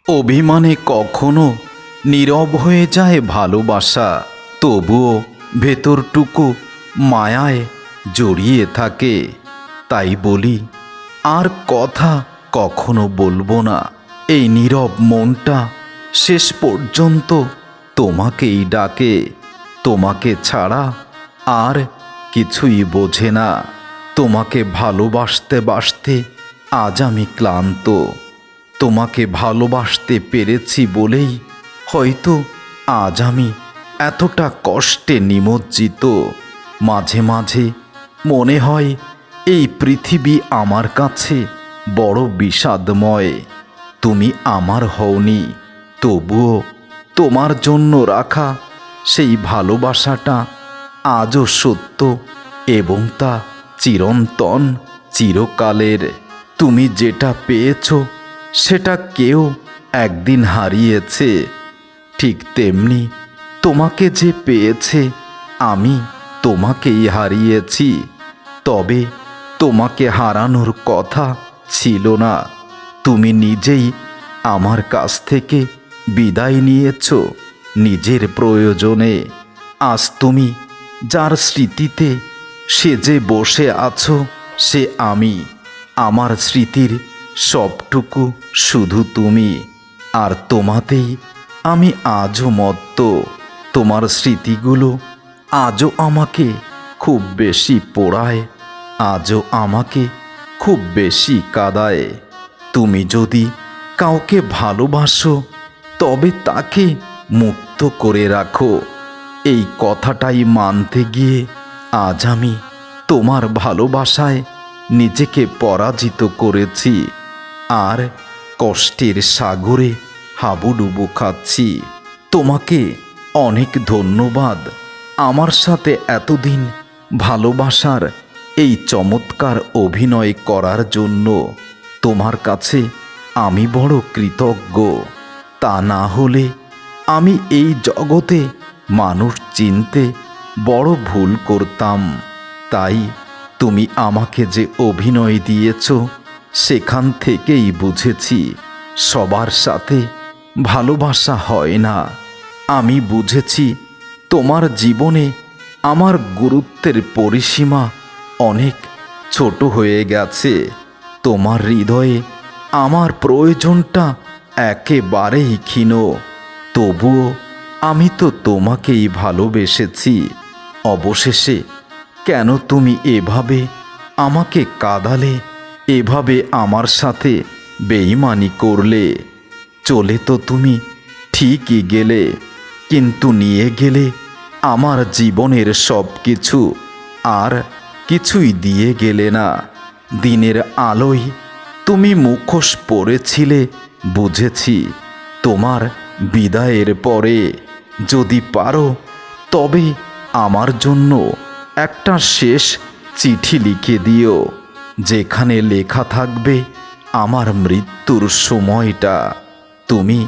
অভিমানে কখনো নীরব হয়ে যায় ভালোবাসা, তবুও ভেতরটুকু মায়ায় জড়িয়ে থাকে। তাই বলি, আর কথা কখনো বলবো না। এই নীরব মনটা শেষ পর্যন্ত তোমাকেই ডাকে। তোমাকে ছাড়া আর কিছুই বোঝে না। তোমাকে ভালোবাসতে বাসতে আজ আমি ক্লান্ত। তোমাকে ভালোবাসতে পেরেছি বলেই হয়তো আজ আমি এতটা কষ্টে নিমজ্জিত। মাঝে মাঝে মনে হয় এই পৃথিবী আমার কাছে বড় বিষাদময়। তুমি আমার হওনি, তবুও তোমার জন্য রাখা সেই ভালোবাসাটা আজও সত্য এবং তা চিরন্তন, চিরকালের। তুমি যেটা পেয়েছো সেটা কেউ একদিন হারিয়েছে, ঠিক তেমনি তোমাকে যে পেয়েছে আমি তোমাকেই হারিয়েছি। তবে তোমাকে হারানোর কথা ছিল না। তুমি নিজেই আমার কাছ থেকে বিদায় নিয়েছ নিজের প্রয়োজনে। আজ তুমি যার স্মৃতিতে সেজে বসে আছো সে আমি। আমার স্মৃতির সবটুকু শুধু তুমি, আর তোমাতেই আমি আজও মত্ত। তোমার স্মৃতিগুলো আজও আমাকে খুব বেশি পোড়ায়, আজও আমাকে খুব বেশি কাঁদায়। তুমি যদি কাউকে ভালোবাসো তবে তাকে মুক্ত করে রাখো, এই কথাটাই মানতে গিয়ে আজ আমি তোমার ভালোবাসায় নিজেকে পরাজিত করেছি, আর কষ্টের সাগরে হাবুডুবু খাচ্ছি। তোমাকে অনেক ধন্যবাদ আমার সাথে এতদিন ভালোবাসার এই চমৎকার অভিনয় করার জন্য। তোমার কাছে আমি বড় কৃতজ্ঞ। তা না হলে আমি এই জগতে মানুষ চিনতে বড় ভুল করতাম। তাই তুমি আমাকে যে অভিনয় দিয়েছ সেখান থেকেই বুঝেছি সবার সাথে ভালোবাসা হয় না। আমি বুঝেছি তোমার জীবনে আমার গুরুত্বের পরিসীমা অনেক ছোট হয়ে গেছে। তোমার হৃদয়ে আমার প্রয়োজনটা একেবারেই ক্ষীণ। তবুও আমি তো তোমাকেই ভালোবেসেছি। অবশেষে কেন তুমি এভাবে আমাকে কাঁদালে, এভাবে আমার সাথে বেঈমানি করলে? চলে তো তুমি ঠিকই গেলে, কিন্তু নিয়ে গেলে আমার জীবনের সব কিছু, আর কিছুই দিয়ে গেলে না। দিনের আলোয় তুমি মুখোশ পরেছিলে বুঝেছি। তোমার বিদায়ের পরে যদি পারো তবে আমার জন্য একটা শেষ চিঠি লিখে দিও, যেখানে লেখা থাকবে আমার মৃত্যুর সময়টা। তুমি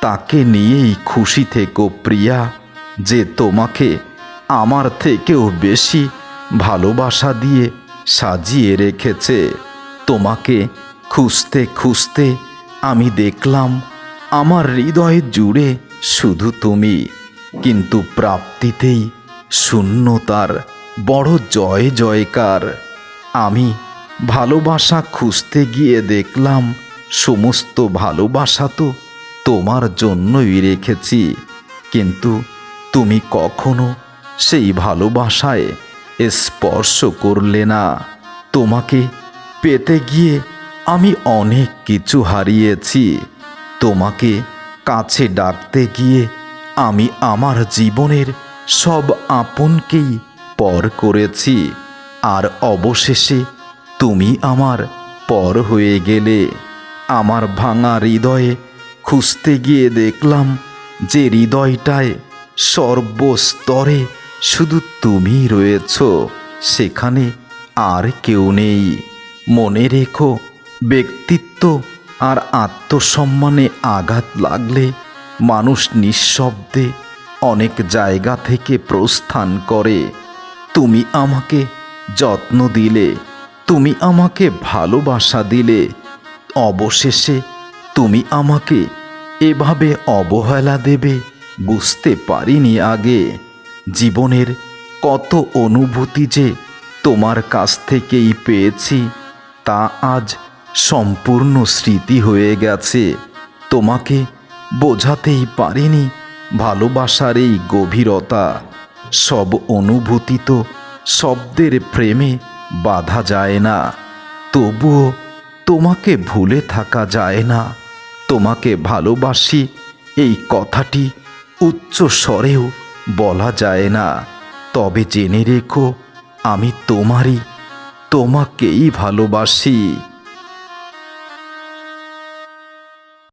তাকে নিয়েই খুশি থেকো প্রিয়া, যে তোমাকে আমার থেকেও বেশি ভালোবাসা দিয়ে সাজিয়ে রেখেছে। তোমাকে খুঁজতে খুঁজতে আমি দেখলাম আমার হৃদয় জুড়ে শুধু তুমি, কিন্তু প্রাপ্তিতেই শূন্যতার বড় জয় জয়কার। আমি ভালোবাসা খুঁজতে গিয়ে দেখলাম সমস্ত ভালোবাসা তো তোমার জন্যই রেখেছি, কিন্তু তুমি কখনো সেই ভালোবাসায় স্পর্শ করলে না। তোমাকে পেতে গিয়ে আমি অনেক কিছু হারিয়েছি। তোমাকে কাছে ডাকতে গিয়ে আমি আমার জীবনের সব আপনকেই পর করেছি, আর অবশেষে তুমি আমার পর হয়ে গেলে। আমার ভাঙা হৃদয়ে খুঁজতে গিয়ে দেখলাম যে হৃদয়টায় সর্বস্তরে শুধু তুমি রয়েছ, সেখানে আর কেউ নেই। মনে রেখো, ব্যক্তিত্ব আর আত্মসম্মানে আঘাত লাগলে মানুষ নিঃশব্দে অনেক জায়গা থেকে প্রস্থান করে। তুমি আমাকে যত্ন দিলে, তুমি আমাকে ভালোবাসা দিলে, অবশেষে তুমি আমাকে এভাবে অবহেলা দেবে বুঝতে পারিনি আগে। জীবনের কত অনুভূতি যে তোমার কাছ থেকেই পেয়েছি, তা আজ সম্পূর্ণ স্মৃতি হয়ে গেছে। তোমাকে বোঝাতেই পারিনি ভালোবাসার এই গভীরতা। সব অনুভূতি তো শব্দের প্রেমে বাধা যায় না, তবুও তোমাকে ভুলে থাকা যায় না। তোমাকে ভালোবাসি এই কথাটি উচ্চ স্বরেও বলা যায় না, তবে জেনে রেখো আমি তোমারই, তোমাকেই ভালোবাসি।